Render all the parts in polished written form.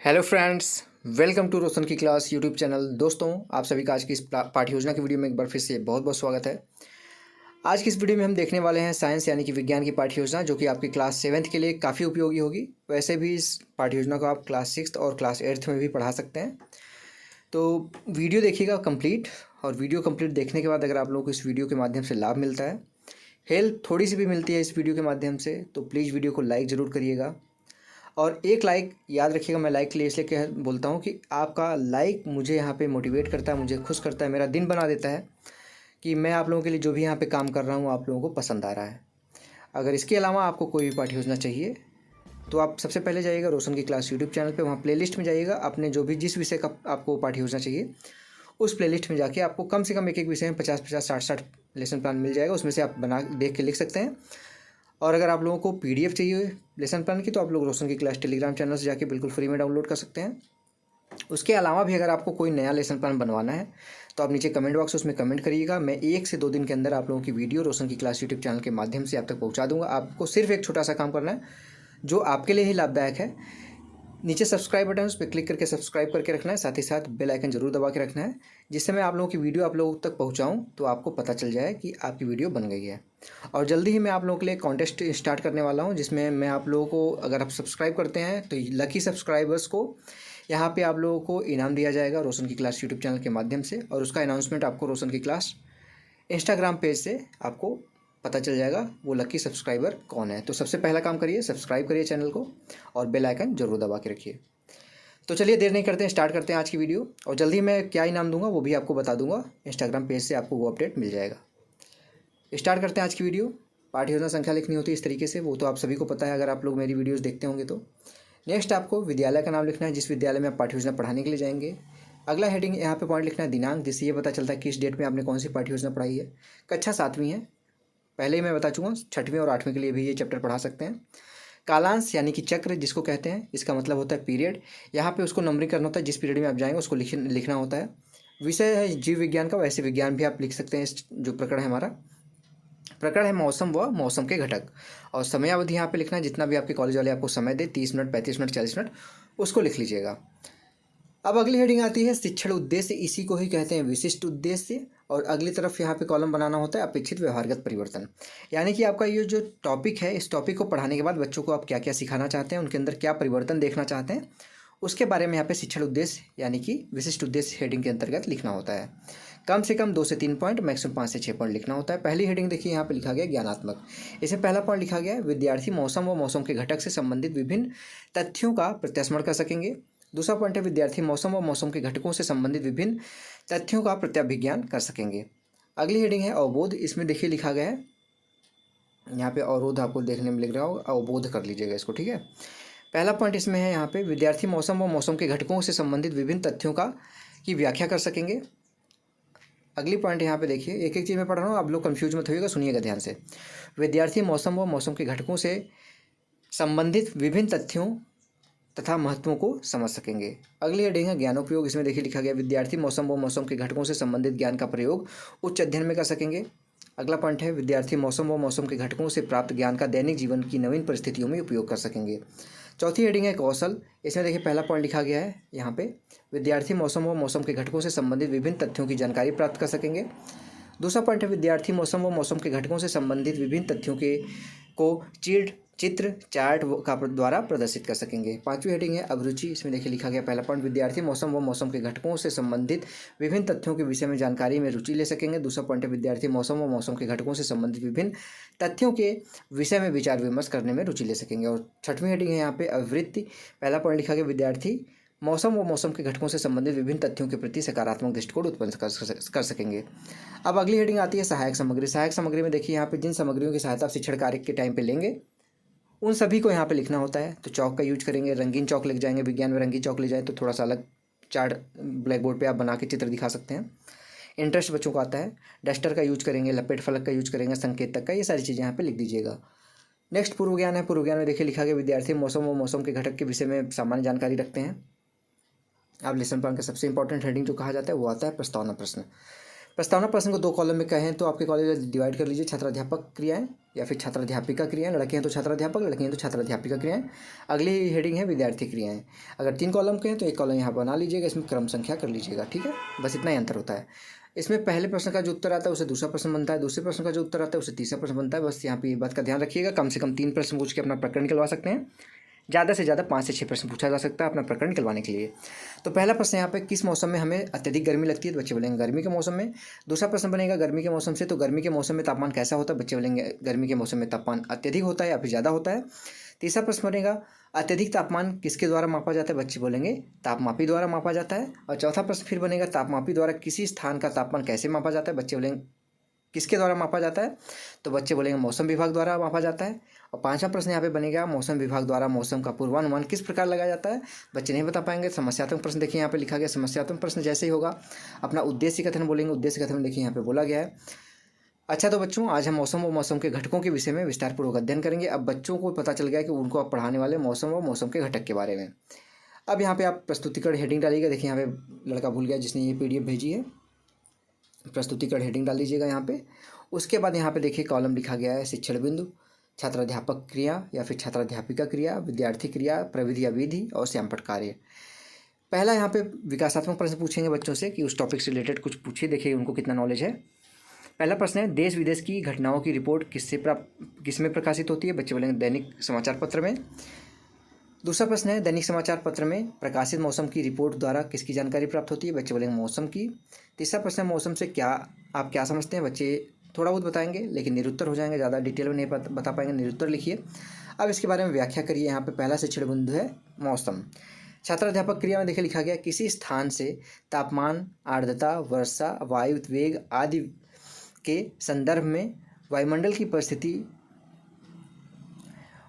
Hello friends, welcome to रोशन की class YouTube channel. दोस्तों, आप सभी का आज की इस पाठ्य योजना की वीडियो में एक बार फिर से बहुत बहुत स्वागत है। आज की इस वीडियो में हम देखने वाले हैं साइंस यानी कि विज्ञान की पाठ्य योजना, जो कि आपकी क्लास 7th के लिए काफ़ी उपयोगी होगी। वैसे भी इस पाठ्य योजना को आप क्लास 6th और क्लास 8th में भी पढ़ा सकते हैं। तो वीडियो देखिएगा कंप्लीट, और वीडियो कंप्लीट देखने के बाद अगर आप लोगों को इस वीडियो के माध्यम से लाभ मिलता है, हेल्प थोड़ी सी भी मिलती है इस वीडियो के माध्यम से, तो प्लीज़ वीडियो को लाइक ज़रूर करिएगा। और एक लाइक याद रखिएगा, मैं लाइक के लिए इसलिए बोलता हूँ कि आपका लाइक मुझे यहाँ पे मोटिवेट करता है, मुझे खुश करता है, मेरा दिन बना देता है कि मैं आप लोगों के लिए जो भी यहाँ पे काम कर रहा हूँ आप लोगों को पसंद आ रहा है। अगर इसके अलावा आपको कोई भी पाठ्य योजना चाहिए तो आप सबसे पहले जाइएगा रोशन की क्लास यूट्यूब चैनल पे, वहाँ प्लेलिस्ट में जाइएगा, अपने जो भी जिस विषय का आपको पाठ्य योजना चाहिए उस प्लेलिस्ट में जाके आपको कम से कम एक विषय में 50-50, 60-60 लेसन प्लान मिल जाएगा। उसमें से आप बना देख के लिख सकते हैं। और अगर आप लोगों को पीडीएफ चाहिए लेसन प्लान की, तो आप लोग रोशन की क्लास टेलीग्राम चैनल से जाके बिल्कुल फ्री में डाउनलोड कर सकते हैं। उसके अलावा भी अगर आपको कोई नया लेसन प्लान बनवाना है तो आप नीचे कमेंट बॉक्स उसमें कमेंट करिएगा। मैं 1 से 2 दिन के अंदर आप लोगों की वीडियो रोशन की क्लास यूट्यूब चैनल के माध्यम से आप तक पहुँचा दूँगा। आपको सिर्फ एक छोटा सा काम करना है जो आपके लिए ही लाभदायक है। नीचे सब्सक्राइब बटन उस पर क्लिक करके सब्सक्राइब करके रखना है, साथ ही साथ बेल आइकन जरूर दबा के रखना है, जिससे मैं आप लोगों की वीडियो आप लोगों तक पहुंचाऊं तो आपको पता चल जाए कि आपकी वीडियो बन गई है। और जल्दी ही मैं आप लोगों के लिए कॉन्टेस्ट स्टार्ट करने वाला हूं, जिसमें मैं आप लोगों को, अगर आप सब्सक्राइब करते हैं तो लकी सब्सक्राइबर्स को यहाँ पर आप लोगों को इनाम दिया जाएगा रोशन की क्लास यूट्यूब चैनल के माध्यम से। और उसका अनाउंसमेंट आपको रोशन की क्लास इंस्टाग्राम पेज से आपको पता चल जाएगा वो लकी सब्सक्राइबर कौन है। तो सबसे पहला काम करिए, सब्सक्राइब करिए चैनल को और बेल आइकन जरूर दबा के रखिए। तो चलिए देर नहीं करते हैं, स्टार्ट करते हैं आज की वीडियो। और जल्दी मैं क्या इनाम दूंगा वो भी आपको बता दूंगा, इंस्टाग्राम पेज से आपको वो अपडेट मिल जाएगा। स्टार्ट करते हैं आज की वीडियो। पाठ्य योजना संख्या लिखनी होती है इस तरीके से, वो तो आप सभी को पता है अगर आप लोग मेरी वीडियोज़ देखते होंगे तो। नेक्स्ट आपको विद्यालय का नाम लिखना है, जिस विद्यालय में आप पाठ्य योजना पढ़ाने के लिए जाएंगे। अगला हेडिंग यहाँ पे पॉइंट लिखना है दिनांक, जिससे ये पता चलता है किस डेट में आपने कौन सी पाठ्य योजना पढ़ाई है। कक्षा 7वीं है, पहले ही मैं बता चुका हूँ, 6वीं और 8वीं के लिए भी ये चैप्टर पढ़ा सकते हैं। कालांश यानी कि चक्र जिसको कहते हैं, इसका मतलब होता है पीरियड। यहाँ पे उसको नंबरिंग करना होता है, जिस पीरियड में आप जाएंगे उसको लिखना होता है। विषय है जीव विज्ञान का, वैसे विज्ञान भी आप लिख सकते हैं। जो प्रकरण है हमारा, प्रकरण है मौसम व मौसम के घटक। और समयावधि यहाँ पे लिखना है, जितना भी आपके कॉलेज वाले आपको समय दे, 30 मिनट, 35 मिनट, 40 मिनट, उसको लिख लीजिएगा। अब अगली हेडिंग आती है शिक्षण उद्देश्य, इसी को ही कहते हैं विशिष्ट उद्देश्य। और अगली तरफ यहाँ पे कॉलम बनाना होता है अपेक्षित व्यवहारगत परिवर्तन, यानी कि आपका ये जो टॉपिक है, इस टॉपिक को पढ़ाने के बाद बच्चों को आप क्या क्या सिखाना चाहते हैं, उनके अंदर क्या परिवर्तन देखना चाहते हैं, उसके बारे में यहाँ पे शिक्षण उद्देश्य यानी कि विशिष्ट उद्देश्य हेडिंग के अंतर्गत लिखना होता है। कम से कम 2 से 3 पॉइंट, मैक्सिमम 5 से 6 पॉइंट लिखना होता है। पहली हेडिंग देखिए, यहाँ पे लिखा गया ज्ञानात्मक। इसमें पहला पॉइंट लिखा गया है विद्यार्थी मौसम व मौसम के घटक से संबंधित विभिन्न तथ्यों का प्रत्यास्मरण कर सकेंगे। दूसरा पॉइंट है विद्यार्थी मौसम व मौसम के घटकों से संबंधित विभिन्न तथ्यों का प्रत्याभिज्ञान कर सकेंगे। अगली हेडिंग है अवबोध। इसमें देखिए लिखा गया है, यहाँ पे अवरोध आपको देखने में लिख रहा होगा, अवबोध कर लीजिएगा इसको, ठीक है। पहला पॉइंट इसमें है यहाँ पे विद्यार्थी मौसम व मौसम के घटकों से संबंधित विभिन्न तथ्यों की व्याख्या कर सकेंगे। अगली पॉइंट यहाँ पे देखिए, एक एक चीज़ में पढ़ रहा हूँ, आप लोग कंफ्यूज मत होइएगा, सुनिएगा ध्यान से। विद्यार्थी मौसम व मौसम के घटकों से संबंधित विभिन्न तथ्यों तथा महत्वों को समझ सकेंगे। अगली हेडिंग है ज्ञानोपयोग। इसमें देखिए लिखा गया विद्यार्थी मौसम व मौसम के घटकों से संबंधित ज्ञान का प्रयोग उच्च अध्ययन में कर सकेंगे। अगला पॉइंट है विद्यार्थी मौसम व मौसम के घटकों से प्राप्त ज्ञान का दैनिक जीवन की नवीन परिस्थितियों में उपयोग कर सकेंगे। चौथी हेडिंग है कौशल। इसमें देखिए पहला पॉइंट लिखा गया है यहाँ पे, विद्यार्थी मौसम व मौसम के घटकों से संबंधित विभिन्न तथ्यों की जानकारी प्राप्त कर सकेंगे। दूसरा पॉइंट है विद्यार्थी मौसम व मौसम के घटकों से संबंधित विभिन्न तथ्यों को चित्र चार्ट का द्वारा प्रदर्शित कर सकेंगे। पांचवी हेडिंग है अभिरुचि। इसमें देखिए लिखा गया पहला पॉइंट विद्यार्थी मौसम व मौसम के घटकों से संबंधित विभिन्न तथ्यों के विषय में जानकारी में रुचि ले सकेंगे। दूसरा पॉइंट है विद्यार्थी मौसम व मौसम के घटकों से संबंधित विभिन्न तथ्यों के विषय में विचार विमर्श करने में रुचि ले सकेंगे। और छठवीं हेडिंग है यहाँ पे अवृत्ति। पहला पॉइंट लिखा गया विद्यार्थी मौसम व मौसम के घटकों से संबंधित विभिन्न तथ्यों के प्रति सकारात्मक दृष्टिकोण उत्पन्न कर सकेंगे। अब अगली हेडिंग आती है सहायक सामग्री। सहायक सामग्री में देखिए यहाँ पे जिन सामग्रियों की सहायता आप शिक्षण कार्य के टाइम पे लेंगे उन सभी को यहाँ पे लिखना होता है। तो चौक का यूज करेंगे, रंगीन चौक ले जाएंगे, विज्ञान में रंगीन चौक ले जाए तो थोड़ा सा अलग चार्ट ब्लैक बोर्ड पे आप बना के चित्र दिखा सकते हैं। इंटरेस्ट बच्चों को आता है, डस्टर का यूज करेंगे, लपेट फलक का यूज करेंगे, संकेतक का, ये सारी चीज़ें यहाँ पे लिख दीजिएगा। नेक्स्ट पूर्व ज्ञान है। पूर्व ज्ञान में देखिए लिखा गया विद्यार्थी मौसम व मौसम के घटक के विषय में सामान्य जानकारी रखते हैं। अब लेसन प्लान का सबसे इंपॉर्टेंट हेडिंग जो कहा जाता है वो आता है प्रस्तावना प्रश्न। प्रस्तावना प्रश्न को 2 कॉलम में कहें तो आपके कॉलेज में डिवाइड कर लीजिए, छात्राध्यापक क्रियाएं या फिर छात्राध्यापिका क्रियाएं। लड़के हैं तो छात्राध्यापक, लड़की हैं तो छात्राध्यापिका क्रियाएं। अगली हेडिंग है विद्यार्थी क्रियाएं। अगर 3 कॉलम के हैं तो 1 कॉलम यहाँ बना लीजिएगा, इसमें क्रम संख्या कर लीजिएगा, ठीक है। बस इतना ही अंतर होता है। इसमें पहले प्रश्न का जो उत्तर आता है उसे दूसरा प्रश्न बनता है, दूसरे प्रश्न का जो उत्तर आता है उसे तीसरा प्रश्न बनता है। बस यहाँ पे ये बात का ध्यान रखिएगा, कम से कम 3 प्रश्न पूछ के अपना प्रकरण निकलवा सकते हैं। ज़्यादा से ज़्यादा 5 से 6 प्रश्न पूछा जा सकता है अपना प्रकरण निकलवाने के लिए। तो पहला प्रश्न यहाँ पे, किस मौसम में हमें अत्यधिक गर्मी लगती है? तो बच्चे बोलेंगे गर्मी के मौसम में। दूसरा प्रश्न बनेगा गर्मी के मौसम से, तो गर्मी के मौसम में तापमान कैसा होता है? बच्चे बोलेंगे गर्मी के मौसम में तापमान अत्यधिक होता है या फिर ज़्यादा होता है। तीसरा प्रश्न बनेगा अत्यधिक तापमान किसके द्वारा मापा जाता है? बच्चे बोलेंगे तापमापी द्वारा मापा जाता है। और चौथा प्रश्न फिर बनेगा तापमापी द्वारा किसी स्थान का तापमान कैसे मापा जाता है? बच्चे बोलेंगे किसके द्वारा मापा जाता है? तो बच्चे बोलेंगे मौसम विभाग द्वारा मापा जाता है। और पांचवा प्रश्न यहाँ पे बनेगा मौसम विभाग द्वारा मौसम का पूर्वानुमान किस प्रकार लगाया जाता है? बच्चे नहीं बता पाएंगे। समस्यात्मक प्रश्न देखिए यहाँ पे लिखा गया, समस्यात्मक प्रश्न जैसे ही होगा अपना उद्देश्य कथन बोलेंगे। उद्देश्य कथन देखिए यहाँ पे बोला गया है। अच्छा तो बच्चों, आज हम मौसम व मौसम के घटकों के विषय में विस्तारपूर्वक अध्ययन करेंगे। अब बच्चों को पता चल गया कि उनको आप पढ़ाने वाले मौसम व मौसम के घटक के बारे में। अब यहाँ पे आप प्रस्तुतिकरण हेडिंग डालिएगा। देखिए यहाँ पे लड़का भूल गया जिसने ये PDF भेजी है, प्रस्तुतिकरण हेडिंग डाल दीजिएगा यहाँ पे। उसके बाद यहाँ पे देखिए कॉलम लिखा गया है शिक्षण बिंदु, छात्राध्यापक क्रिया या फिर छात्राध्यापिका क्रिया, विद्यार्थी क्रिया, प्रविधि या विधि और श्यामपट्ट कार्य। पहला यहाँ पे विकासात्मक प्रश्न पूछेंगे बच्चों से कि उस टॉपिक से रिलेटेड कुछ पूछिए, देखिए उनको कितना नॉलेज है। पहला प्रश्न है देश विदेश की घटनाओं की रिपोर्ट किसमें प्रकाशित होती है? बच्चे बोलेंगे दैनिक समाचार पत्र में। दूसरा प्रश्न है दैनिक समाचार पत्र में प्रकाशित मौसम की रिपोर्ट द्वारा किसकी जानकारी प्राप्त होती है? बच्चे बोलेंगे मौसम की। तीसरा प्रश्न है मौसम से आप क्या समझते हैं? बच्चे थोड़ा बहुत बताएंगे लेकिन निरुत्तर हो जाएंगे, ज़्यादा डिटेल में नहीं बता पाएंगे, निरुत्तर लिखिए। अब इसके बारे में व्याख्या करिए। यहाँ पे पहला शिक्षण बिंदु है मौसम। छात्राध्यापक क्रिया में देखिए लिखा गया किसी स्थान से तापमान, आर्द्रता, वर्षा, वायु वेग आदि के संदर्भ में वायुमंडल की परिस्थिति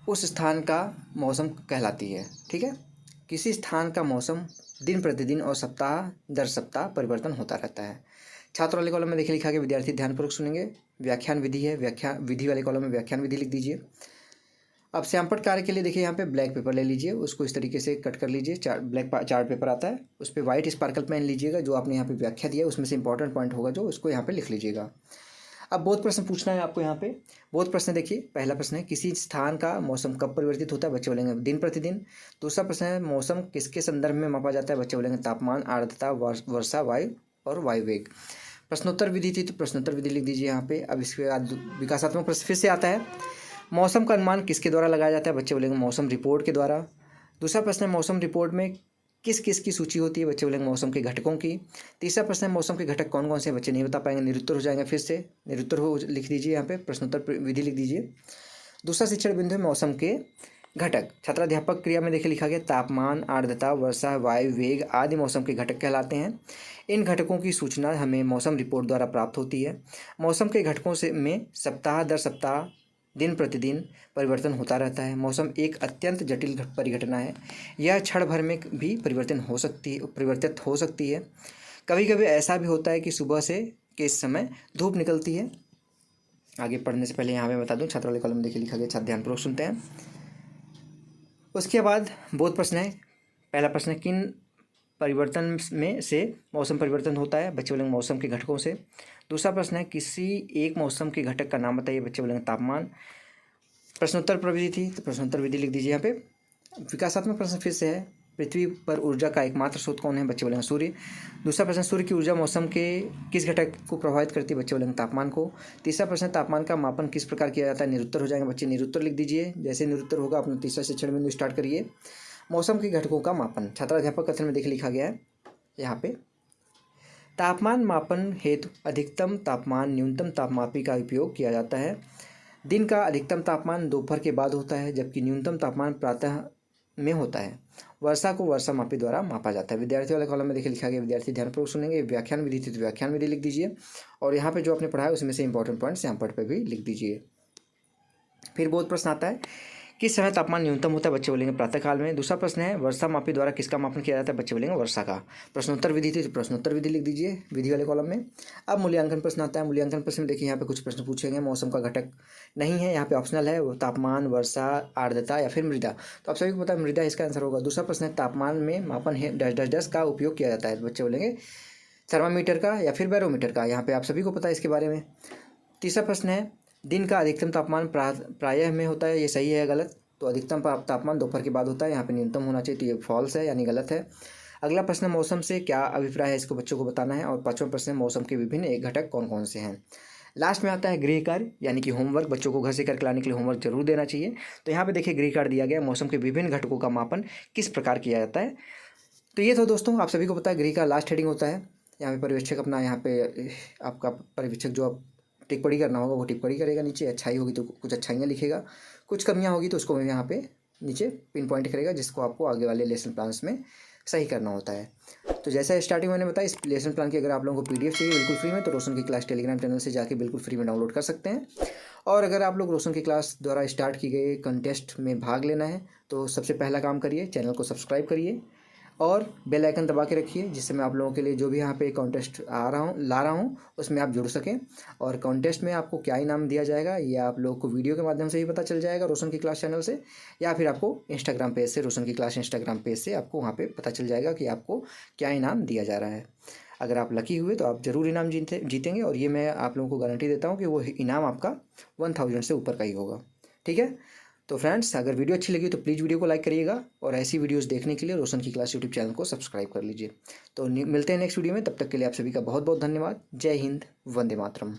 उस स्थान का मौसम कहलाती है, ठीक है। किसी स्थान का मौसम दिन प्रतिदिन और सप्ताह दर सप्ताह परिवर्तन होता रहता है। छात्र वाले कॉलम में देखिए लिखा गया विद्यार्थी ध्यानपूर्वक सुनेंगे। व्याख्यान विधि है, व्याख्या विधि वाले कॉलम में व्याख्यान विधि लिख दीजिए। अब श्यामपट्ट कार्य के लिए देखिए यहाँ पे ब्लैक पेपर ले लीजिए, उसको इस तरीके से कट कर लीजिए। ब्लैक चार्ट पेपर आता है, उस पर व्हाइट स्पार्कल पेन लीजिएगा। जो आपने यहाँ पे व्याख्या दिया उसमें से इंपॉर्टेंट पॉइंट होगा जो उसको यहाँ पे लिख लीजिएगा। अब बोध प्रश्न पूछना है आपको यहाँ पे। बोध प्रश्न देखिए, पहला प्रश्न है किसी स्थान का मौसम कब परिवर्तित होता है? बच्चे बोलेंगे दिन प्रतिदिन। दूसरा प्रश्न है मौसम किसके संदर्भ में मापा जाता है? बच्चे बोलेंगे तापमान, आर्द्रता, वर्षा, वायु और वायु वेग। प्रश्नोत्तर विधि थी तो प्रश्नोत्तर विधि लिख दीजिए यहाँ पे। अब इसके बाद विकासात्मक प्रश्न फिर से आता है, मौसम का अनुमान किसके द्वारा लगाया जाता है? बच्चे बोलेंगे मौसम रिपोर्ट के द्वारा। दूसरा प्रश्न है मौसम रिपोर्ट में किस किस की सूची होती है? बच्चे बोलेंगे मौसम के घटकों की। तीसरा प्रश्न है मौसम के घटक कौन कौन से? बच्चे नहीं बता पाएंगे, निरुत्तर हो जाएंगे। फिर से निरुत्तर हो लिख दीजिए यहाँ पे, प्रश्नोत्तर विधि लिख दीजिए। दूसरा शिक्षण बिंदु है मौसम के घटक। छात्राध्यापक क्रिया में देखिए लिखा गया तापमान, आर्द्रता, वर्षा, वायु वेग आदि मौसम के घटक कहलाते हैं। इन घटकों की सूचना हमें मौसम रिपोर्ट द्वारा प्राप्त होती है। मौसम के घटकों से में सप्ताह दर सप्ताह दिन प्रतिदिन परिवर्तन होता रहता है। मौसम एक अत्यंत जटिल परिघटना है, यह क्षण भर में भी परिवर्तित हो सकती है। कभी कभी ऐसा भी होता है कि सुबह से के समय धूप निकलती है। आगे पढ़ने से पहले यहाँ पे बता दूँ, छात्र वाले कॉलम में देखिए लिखा गया, ध्यानपूर्वक सुनते हैं। उसके बाद बोध प्रश्न है। पहला प्रश्न किन परिवर्तन में से मौसम परिवर्तन होता है? बच्चे बोलेंगे मौसम के घटकों से। दूसरा प्रश्न है किसी एक मौसम के घटक का नाम बताइए? बच्चे बोलेंगे तापमान। प्रश्नोत्तर प्रविधि थी तो प्रश्नोत्तर विधि लिख दीजिए यहाँ पे। विकासात्मक प्रश्न फिर से है, पृथ्वी पर ऊर्जा का एकमात्र स्रोत कौन है? बच्चे बोलेंगे सूर्य। दूसरा प्रश्न सूर्य की ऊर्जा मौसम के किस घटक को प्रभावित करती है? बच्चे बोलेंगे तापमान को। तीसरा प्रश्न तापमान का मापन किस प्रकार किया जाता है? निरुत्तर हो जाएंगे बच्चे, निरुत्तर लिख दीजिए। जैसे निरुत्तर होगा अपना तीसरा शिक्षण बिंदु स्टार्ट करिए। मौसम के घटकों का मापन छात्राध्यापक कथन में देखिए लिखा गया है यहाँ पे, तापमान मापन हेतु अधिकतम तापमान न्यूनतम तापमापी का उपयोग किया जाता है। दिन का अधिकतम तापमान दोपहर के बाद होता है जबकि न्यूनतम तापमान प्रातः में होता है। वर्षा को वर्षा मापी द्वारा मापा जाता है। विद्यार्थी वाले कॉलम में देखिए लिखा गया विद्यार्थी ध्यानपूर्वक सुनेंगे। व्याख्यान विधि थी तो व्याख्यान विधि लिख दीजिए और यहाँ पे जो आपने पढ़ा है उसमें से इंपॉर्टेंट पॉइंट्स यहाँ पर भी लिख दीजिए। फिर बहुत प्रश्न आता है किस समय तापमान न्यूनतम होता है? बच्चे बोलेंगे प्रातःकाल में। दूसरा प्रश्न है वर्षा मापी द्वारा किसका मापन किया जाता है? बच्चे बोलेंगे वर्षा का। प्रश्नोत्तर विधि थी तो प्रश्नोत्तर विधि लिख दीजिए विधि वाले कॉलम में। अब मूल्यांकन प्रश्न आता है। मूल्यांकन प्रश्न में देखिए यहाँ पे कुछ प्रश्न पूछेंगे, मौसम का घटक नहीं है, यहाँ पे ऑप्शनल है, वो तापमान, वर्षा, आर्द्रता या फिर मृदा। तो आप सभी को पता है मृदा इसका आंसर होगा। दूसरा प्रश्न है तापमान में मापन है डैश डैश डैश का उपयोग किया जाता है। बच्चे बोलेंगे थर्मामीटर का या फिर बैरोमीटर का? यहाँ पे आप सभी को पता है इसके बारे में। तीसरा प्रश्न है, दिन का अधिकतम तापमान प्रायः में होता है, ये सही है या गलत? तो अधिकतम तापमान दोपहर के बाद होता है, यहाँ पे न्यूनतम होना चाहिए, तो ये फॉल्स है यानी गलत है। अगला प्रश्न, मौसम से क्या अभिप्राय है, इसको बच्चों को बताना है। और पाँचवां प्रश्न, मौसम के विभिन्न एक घटक कौन कौन से हैं। लास्ट में आता है गृह कार्य यानी कि होमवर्क, बच्चों को घर से करके लाने के लिए होमवर्क जरूर देना चाहिए। तो यहाँ पे देखिए गृह कार्य दिया गया, मौसम के विभिन्न घटकों का मापन किस प्रकार किया जाता है। तो ये तो दोस्तों आप सभी को पता है, गृह का लास्ट हेडिंग होता है। यहाँ पे पर्यवेक्षक अपना, यहाँ पे आपका पर्यवेक्षक जो आप टिप्पणी करना होगा वो टिप्पणी करेगा, नीचे अच्छाई होगी तो कुछ अच्छाइयाँ लिखेगा, कुछ कमियाँ होगी तो उसको यहाँ पे नीचे पिन पॉइंट करेगा, जिसको आपको आगे वाले लेसन प्लान्स में सही करना होता है। तो जैसा स्टार्टिंग मैंने बताया, इस लेसन प्लान की अगर आप लोगों को पीडीएफ चाहिए बिल्कुल फ्री में, तो रोशन की क्लास टेलीग्राम चैनल से जाके बिल्कुल फ्री में डाउनलोड कर सकते हैं। और अगर आप लोग रोशन की क्लास द्वारा स्टार्ट की गई कंटेस्ट में भाग लेना है तो सबसे पहला काम करिए, चैनल को सब्सक्राइब करिए और बेल आइकन दबा के रखिए, जिससे मैं आप लोगों के लिए जो भी यहाँ पे कॉन्टेस्ट ला रहा हूँ उसमें आप जुड़ सकें। और कॉन्टेस्ट में आपको क्या इनाम दिया जाएगा ये आप लोगों को वीडियो के माध्यम से ही पता चल जाएगा रोशन की क्लास चैनल से, या फिर आपको इंस्टाग्राम पेज से, रोशन की क्लास इंस्टाग्राम पेज से आपको वहाँ पे पता चल जाएगा कि आपको क्या इनाम दिया जा रहा है। अगर आप लकी हुए तो आप ज़रूर इनाम जीतेंगे, और ये मैं आप लोगों को गारंटी देता हूँ कि वो इनाम आपका 1000 से ऊपर का ही होगा। ठीक है, तो फ्रेंड्स अगर वीडियो अच्छी लगी तो प्लीज़ वीडियो को लाइक करिएगा, और ऐसी वीडियोस देखने के लिए रोशन की क्लास यूट्यूब चैनल को सब्सक्राइब कर लीजिए। तो मिलते हैं नेक्स्ट वीडियो में, तब तक के लिए आप सभी का बहुत बहुत धन्यवाद। जय हिंद, वंदे मातरम।